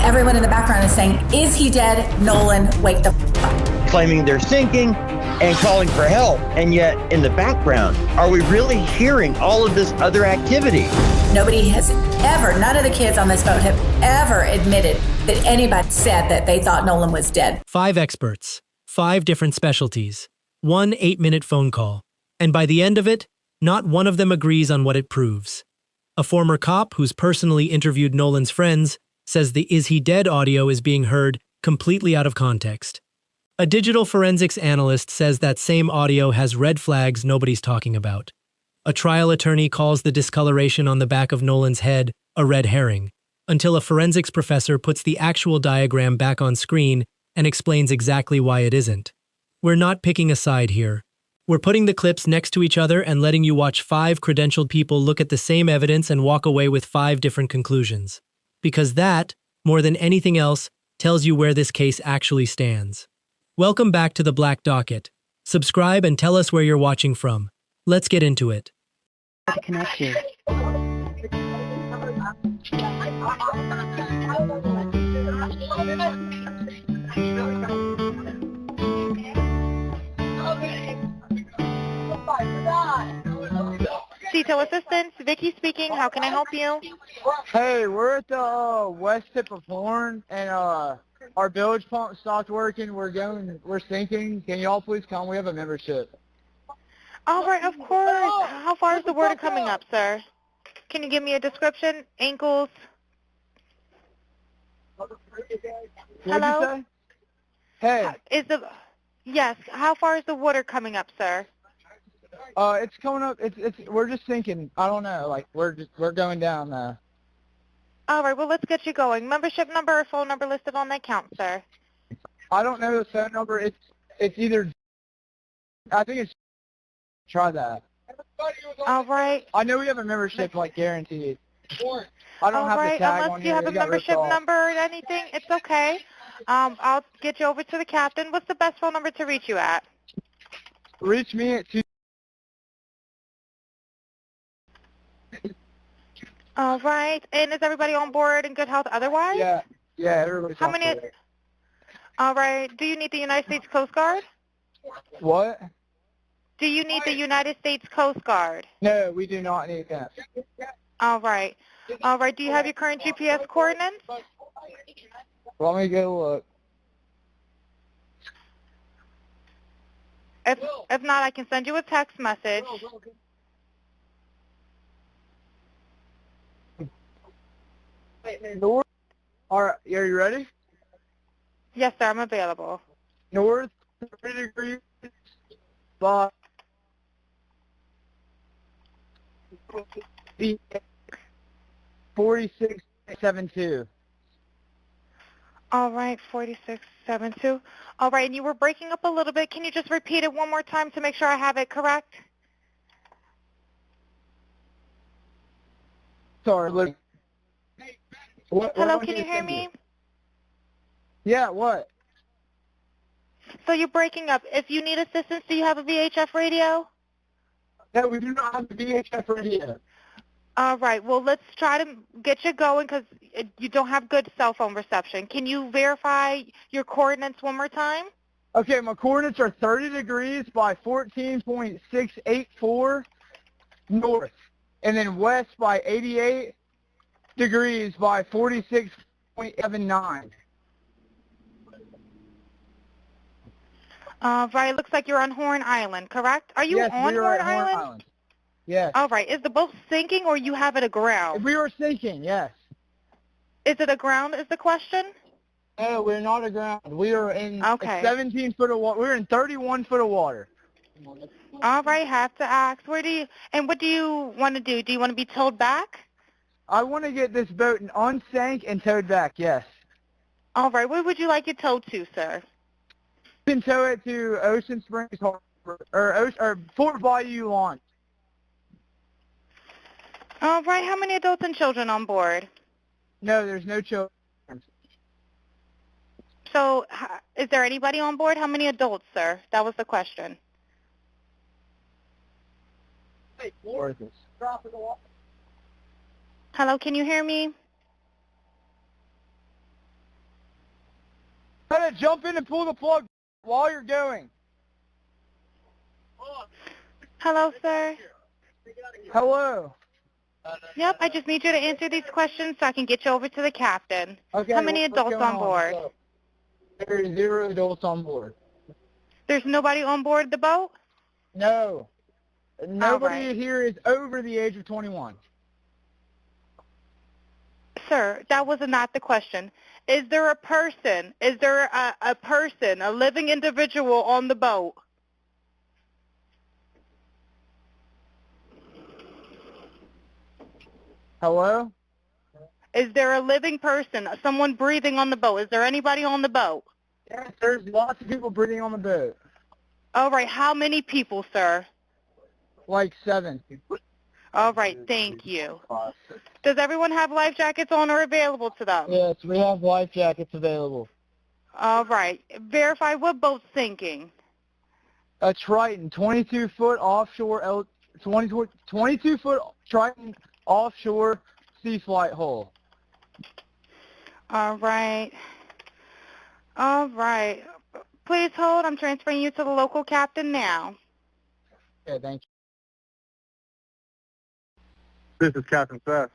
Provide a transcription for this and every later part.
Everyone in the background is saying, "Is he dead? Nolan, wake the f up." Claiming they're sinking and calling for help. And yet in the background, are we really hearing all of this other activity? Nobody has ever, none of the kids on this boat have ever admitted that anybody said that they thought Nolan was dead. 5 experts, 5 different specialties, 1 8-minute phone call. And by the end of it, not one of them agrees on what it proves. A former cop who's personally interviewed Nolan's friends says the "Is he dead" audio is being heard completely out of context. A digital forensics analyst says that same audio has red flags nobody's talking about. A trial attorney calls the discoloration on the back of Nolan's head a red herring, until a forensics professor puts the actual diagram back on screen and explains exactly why it isn't. We're not picking a side here. We're putting the clips next to each other and letting you watch 5 credentialed people look at the same evidence and walk away with 5 different conclusions. Because that, more than anything else, tells you where this case actually stands. Welcome back to the Black Docket. Subscribe and tell us where you're watching from. Let's get into it. To connect you. Detail Assistance, Vicky speaking. How can I help you? Hey, we're at the west tip of Horn, and our bilge pump stopped working. We're sinking. Can y'all please come? We have a membership. All right, of course. How far is the water coming up, sir? Can you give me a description? Ankles? What'd Hello? you say? Hey. Yes. How far is the water coming up, sir? It's coming up. We're just sinking. I don't know. Like we're going down now. All right. Well, let's get you going. Membership number or phone number listed on the account, sir. I don't know the phone number. It's either. I think it's. Try that. All right. I know we have a membership, like guaranteed. I don't have the tag Unless on you here. have a membership number or anything, it's okay. I'll get you over to the captain. What's the best phone number to reach you at? Reach me at 2. All right. And is everybody on board in good health otherwise? Yeah, everybody's How on many? board. All right. Do you need the United States Coast Guard? What? Do you need the United States Coast Guard? No, we do not need that. All right. All right. Do you have your current GPS coordinates? Let me go look. If not, I can send you a text message. North. Are you ready? Yes, sir. I'm available. North 30 degrees by 4672. All right. 4672. All right. And you were breaking up a little bit. Can you just repeat it one more time to make sure I have it correct? Sorry, look. Hello, can you hear me? Yeah, what? So you're breaking up. If you need assistance, do you have a VHF radio? No, we do not have the VHF radio. All right. Well, let's try to get you going because you don't have good cell phone reception. Can you verify your coordinates one more time? Okay, my coordinates are 30 degrees by 14.684 north, and then west by 88 degrees by 46.79. Right. Looks like you're on Horn Island, correct? Are you Yes, on we are Horn at Horn Island? Island. Yes. All right. Is the boat sinking or you have it aground? We were sinking, yes. Is it aground is the question? No, we're not aground. We are in 17 foot of water. We're in 31 foot of water. All right. Have to ask. What do you want to do? Do you want to be towed back? I want to get this boat unsank and towed back, yes. All right. Where would you like it towed to, sir? You can tow it to Ocean Springs Harbor or Fort Bayou Launch. All right. How many adults and children on board? No, there's no children. So is there anybody on board? How many adults, sir? That was the question. Hello, can you hear me? Gotta jump in and pull the plug while you're going. Hello, sir. Hello. Yep, I just need you to answer these questions so I can get you over to the captain. Okay. How many what's adults going on board? What's up? There are 0 adults on board. There's nobody on board the boat? No. Nobody right. here is over the age of 21. Sir, that was not the question. Is there a person? Is there a person, a living individual on the boat? Hello? Is there a living person, someone breathing on the boat? Is there anybody on the boat? Yes, there's lots of people breathing on the boat. All right, how many people, sir? Like 7. All right, thank you. Does everyone have life jackets on or available to them? Yes, we have life jackets available. All right, verify what boat's sinking. A Triton, 22-foot offshore, 22-foot Triton offshore sea flight hull. All right. All right. Please hold. I'm transferring you to the local captain now. Okay, thank you. This is Captain Seth.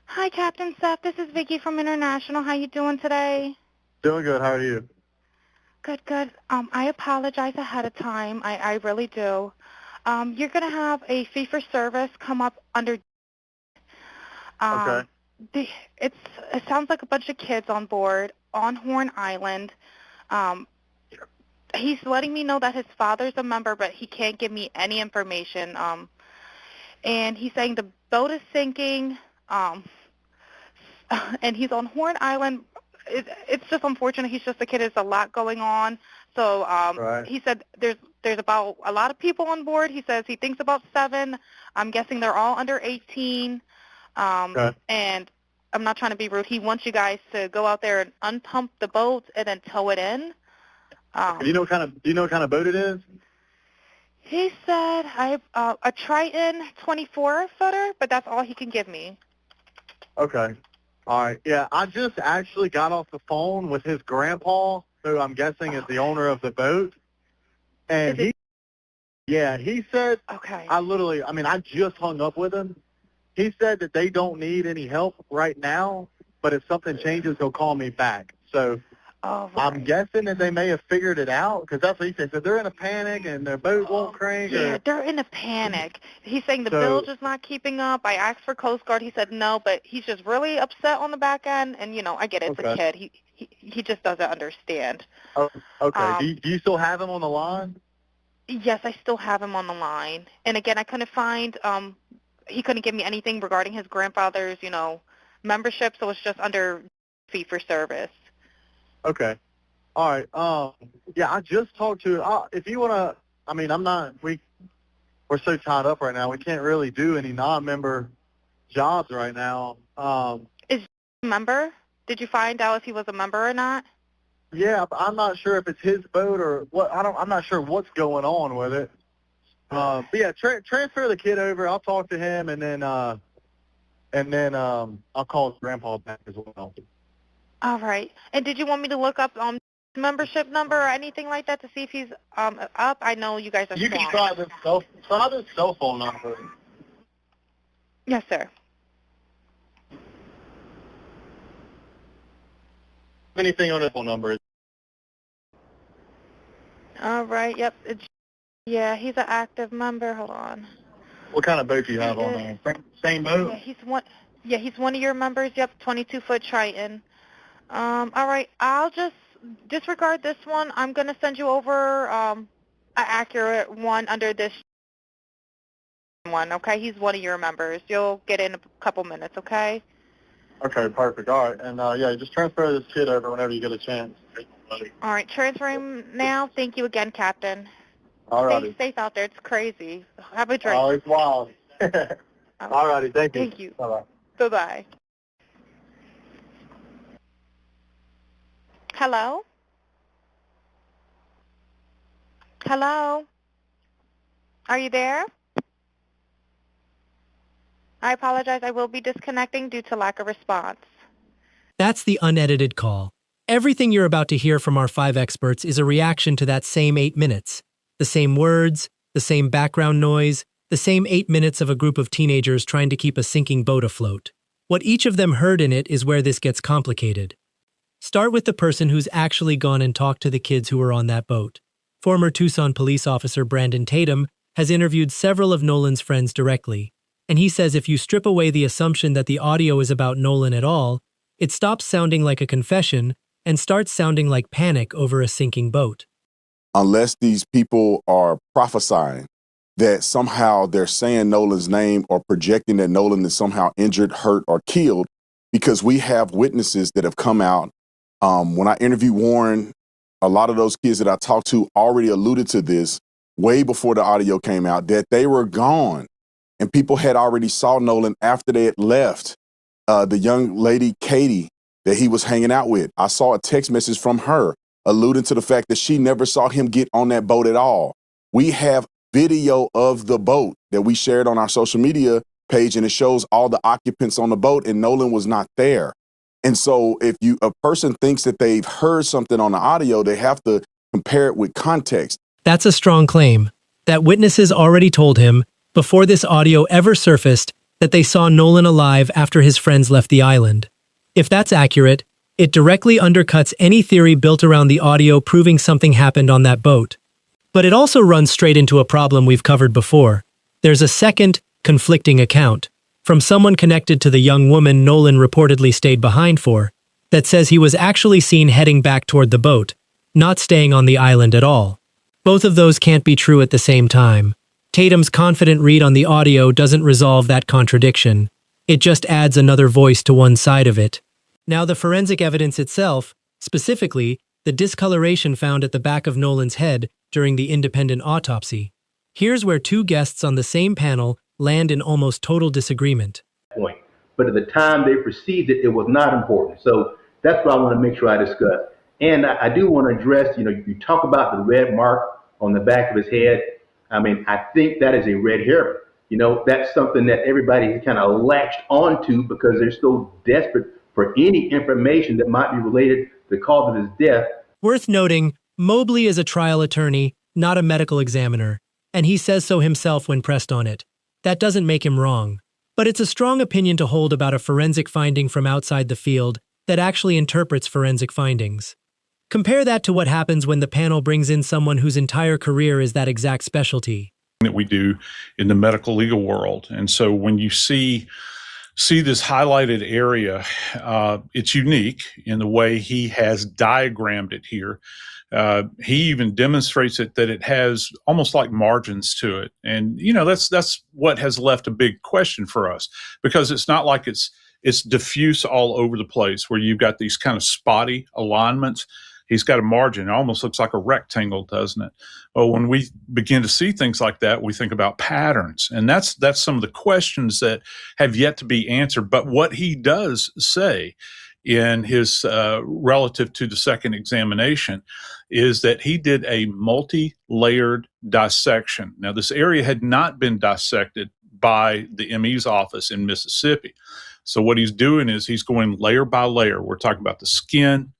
Hi, Captain Seth. This is Vicky from International. How you doing today? Doing good. How are you? Good, good. I apologize ahead of time. I really do. You're going to have a fee-for-service come up under... Okay. It sounds like a bunch of kids on board on Horn Island. He's letting me know that his father's a member, but he can't give me any information. And he's saying the boat is sinking, and he's on Horn Island. It's just unfortunate. He's just a kid. There's a lot going on. So Right. he said there's about a lot of people on board. He says he thinks about 7. I'm guessing they're all under 18. Okay. And I'm not trying to be rude. He wants you guys to go out there and unpump the boat and then tow it in. Do you know what kind of boat it is? He said a Triton 24-footer, but that's all he can give me. Okay. All right. Yeah, I just actually got off the phone with his grandpa, who I'm guessing is the owner of the boat. And he said, Okay. I just hung up with him. He said that they don't need any help right now, but if something changes, he'll call me back. So Right. I'm guessing that they may have figured it out, because that's what he said. So they're in a panic and their boat won't crank. Yeah, Or, they're in a panic. He's saying the So- bilge is not keeping up. I asked for Coast Guard. He said no, but he's just really upset on the back end. And, I get it. It's a Okay. kid. He just doesn't understand. oh, okay. Do you still have him on the line? Yes, I still have him on the line. And, again, I couldn't find he couldn't give me anything regarding his grandfather's, membership, so it's just under fee-for-service. Okay. All right. Yeah, I just talked to. If you want to, we're so tied up right now. We can't really do any non-member jobs right now. Is he a member? Did you find out if he was a member or not? Yeah, I'm not sure if it's his boat or what. I'm not sure what's going on with it. But yeah, transfer the kid over. I'll talk to him, and then I'll call his grandpa back as well. All right. And did you want me to look up membership number or anything like that to see if he's up? I know you guys are You can swamped. try this cell phone number. Yes, sir. Anything on this phone number? All right. Yep. Yeah, he's an active member. Hold on. What kind of boat do you have on there? Same boat? Yeah, he's one of your members. Yep, 22-foot Triton. All right. I'll just disregard this one. I'm going to send you over an accurate one under this one, okay? He's one of your members. You'll get in a couple minutes, okay? Okay, perfect. All right. And, yeah, just transfer this kid over whenever you get a chance. All right. Transferring now. Thank you again, Captain. All Stay righty. safe out there. It's crazy. Have a drink. Oh, it's wild. All righty. Thank you. Thank you. Bye-bye. Bye-bye. Hello? Hello? Are you there? I apologize. I will be disconnecting due to lack of response. That's the unedited call. Everything you're about to hear from our 5 experts is a reaction to that same 8 minutes. The same words, the same background noise, the same 8 minutes of a group of teenagers trying to keep a sinking boat afloat. What each of them heard in it is where this gets complicated. Start with the person who's actually gone and talked to the kids who were on that boat. Former Tucson police officer Brandon Tatum has interviewed several of Nolan's friends directly, and he says if you strip away the assumption that the audio is about Nolan at all, it stops sounding like a confession and starts sounding like panic over a sinking boat. Unless these people are prophesying that somehow they're saying Nolan's name or projecting that Nolan is somehow injured, hurt, or killed, because we have witnesses that have come out. When I interviewed Warren, a lot of those kids that I talked to already alluded to this way before the audio came out, that they were gone. And people had already saw Nolan after they had left. The young lady, Katie, that he was hanging out with, I saw a text message from her alluding to the fact that she never saw him get on that boat at all. We have video of the boat that we shared on our social media page, and it shows all the occupants on the boat, and Nolan was not there. And so if a person thinks that they've heard something on the audio, they have to compare it with context. That's a strong claim. That witnesses already told him, before this audio ever surfaced, that they saw Nolan alive after his friends left the island. If that's accurate, it directly undercuts any theory built around the audio proving something happened on that boat. But it also runs straight into a problem we've covered before. There's a second, conflicting account, from someone connected to the young woman Nolan reportedly stayed behind for, that says he was actually seen heading back toward the boat, not staying on the island at all. Both of those can't be true at the same time. Tatum's confident read on the audio doesn't resolve that contradiction. It just adds another voice to one side of it. Now the forensic evidence itself, specifically the discoloration found at the back of Nolan's head during the independent autopsy. Here's where 2 guests on the same panel land in almost total disagreement. Point. But at the time they perceived it, it was not important. So that's what I want to make sure I discuss. And I do want to address, you talk about the red mark on the back of his head. I mean, I think that is a red herring. That's something that everybody kind of latched onto because they're so desperate for any information that might be related to the cause of his death. Worth noting, Mobley is a trial attorney, not a medical examiner, and he says so himself when pressed on it. That doesn't make him wrong. But it's a strong opinion to hold about a forensic finding from outside the field that actually interprets forensic findings. Compare that to what happens when the panel brings in someone whose entire career is that exact specialty. That we do in the medical legal world. And so when you see this highlighted area, it's unique in the way he has diagrammed it here. He even demonstrates it that it has almost like margins to it. And, that's what has left a big question for us, because it's not like it's diffuse all over the place where you've got these kind of spotty alignments. He's got a margin. It almost looks like a rectangle, doesn't it? Well, when we begin to see things like that, we think about patterns. And that's some of the questions that have yet to be answered. But what he does say in his relative to the second examination is that he did a multi-layered dissection. Now, this area had not been dissected by the ME's office in Mississippi. So what he's doing is he's going layer by layer. We're talking about the skin.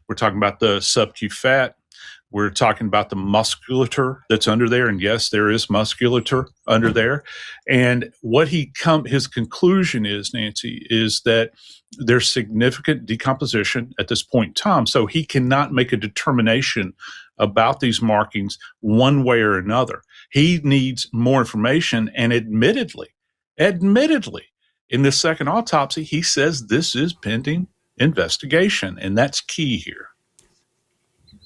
We're talking about the subcu fat. We're talking about the musculature that's under there. And yes, there is musculature under there. And what his conclusion is, Nancy, is that there's significant decomposition at this point in time. So he cannot make a determination about these markings one way or another. He needs more information. And admittedly, in this second autopsy, he says this is pending investigation, and that's key here.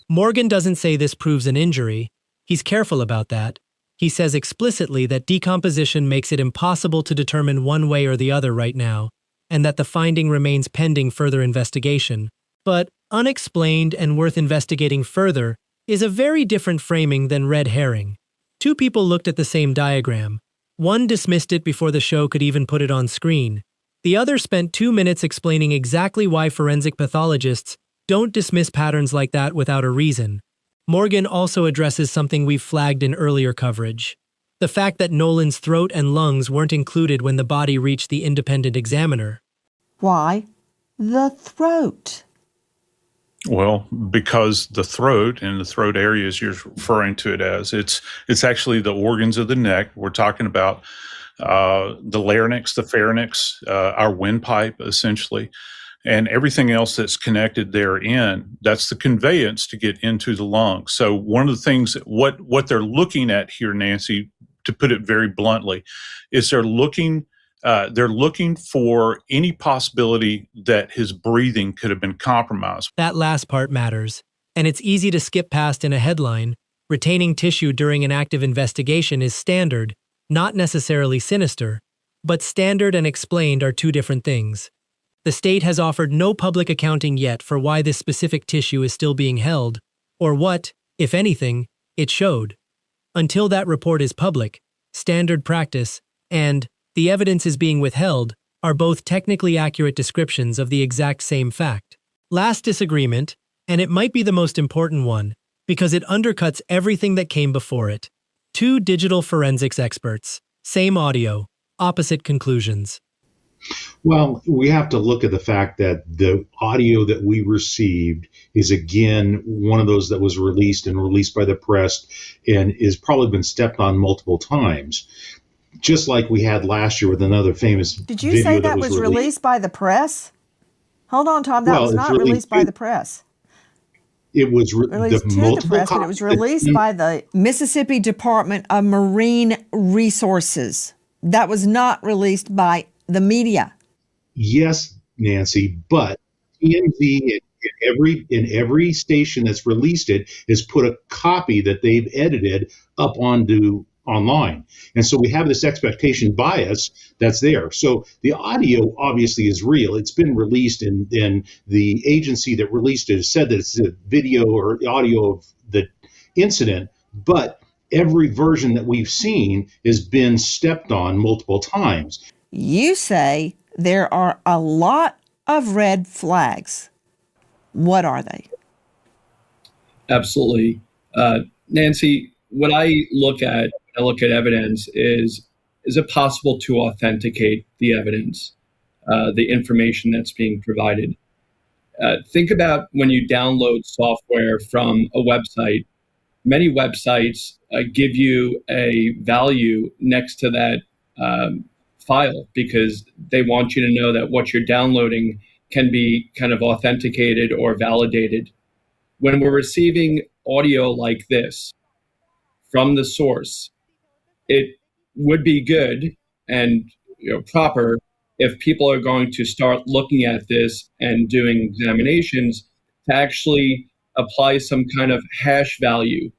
Morgan doesn't say this proves an injury. He's careful about that. He says explicitly that decomposition makes it impossible to determine one way or the other right now, and that the finding remains pending further investigation. But unexplained and worth investigating further is a very different framing than red herring. 2 people looked at the same diagram. One dismissed it before the show could even put it on screen. The other spent 2 minutes explaining exactly why forensic pathologists don't dismiss patterns like that without a reason. Morgan also addresses something we've flagged in earlier coverage. The fact that Nolan's throat and lungs weren't included when the body reached the independent examiner. Why the throat? Well, because the throat and the throat areas you're referring to it as, it's actually the organs of the neck. We're talking about the larynx, the pharynx, our windpipe, essentially, and everything else that's connected therein. That's the conveyance to get into the lungs. So one of the things, what they're looking at here, Nancy, to put it very bluntly, is they're looking for any possibility that his breathing could have been compromised. That last part matters, and it's easy to skip past in a headline. Retaining tissue during an active investigation is standard, not necessarily sinister, but standard and explained are two different things. The state has offered no public accounting yet for why this specific tissue is still being held, or what, if anything, it showed. Until that report is public, standard practice and the evidence is being withheld are both technically accurate descriptions of the exact same fact. Last disagreement, and it might be the most important one, because it undercuts everything that came before it. Two digital forensics experts, same audio, opposite conclusions. Well, we have to look at the fact that the audio that we received is, again, one of those that was released by the press and is probably been stepped on multiple times. Just like we had last year with another famous video. Did you say that was released by the press? Hold on, Tom. That was not released by the press. It was released to the press, but it was released by the Mississippi Department of Marine Resources. That was not released by the media. Yes, Nancy, but TMZ in every station that's released it has put a copy that they've edited up online. And so we have this expectation bias that's there. So the audio obviously is real. It's been released, and the agency that released it has said that it's a video or audio of the incident, but every version that we've seen has been stepped on multiple times. You say there are a lot of red flags. What are they? Absolutely. Nancy, what I look at evidence is it possible to authenticate the evidence, the information that's being provided? Think about when you download software from a website. Many websites give you a value next to that file because they want you to know that what you're downloading can be kind of authenticated or validated. When we're receiving audio like this from the source, it would be good and proper if people are going to start looking at this and doing examinations to actually apply some kind of hash value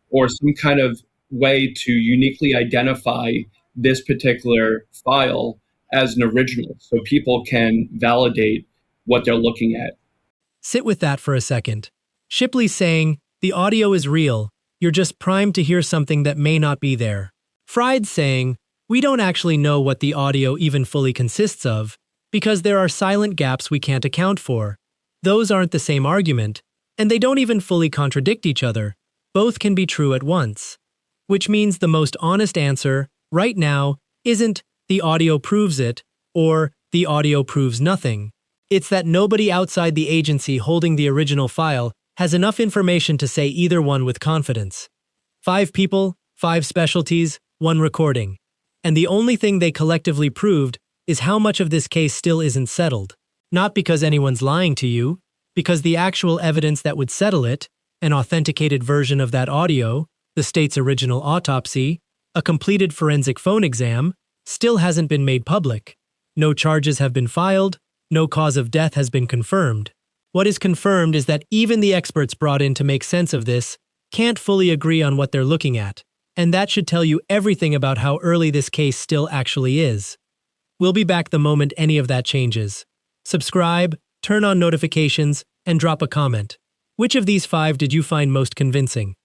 or some kind of way to uniquely identify this particular file as an original so people can validate what they're looking at. Sit with that for a second. Shipley's saying, the audio is real, you're just primed to hear something that may not be there. Fried's saying, we don't actually know what the audio even fully consists of, because there are silent gaps we can't account for. Those aren't the same argument, and they don't even fully contradict each other. Both can be true at once. Which means the most honest answer, right now, isn't the audio proves it, or the audio proves nothing. It's that nobody outside the agency holding the original file has enough information to say either one with confidence. 5 people, 5 specialties, 1 recording. And the only thing they collectively proved is how much of this case still isn't settled. Not because anyone's lying to you, because the actual evidence that would settle it, an authenticated version of that audio, the state's original autopsy, a completed forensic phone exam, still hasn't been made public. No charges have been filed, no cause of death has been confirmed. What is confirmed is that even the experts brought in to make sense of this can't fully agree on what they're looking at, and that should tell you everything about how early this case still actually is. We'll be back the moment any of that changes. Subscribe, turn on notifications, and drop a comment. Which of these 5 did you find most convincing?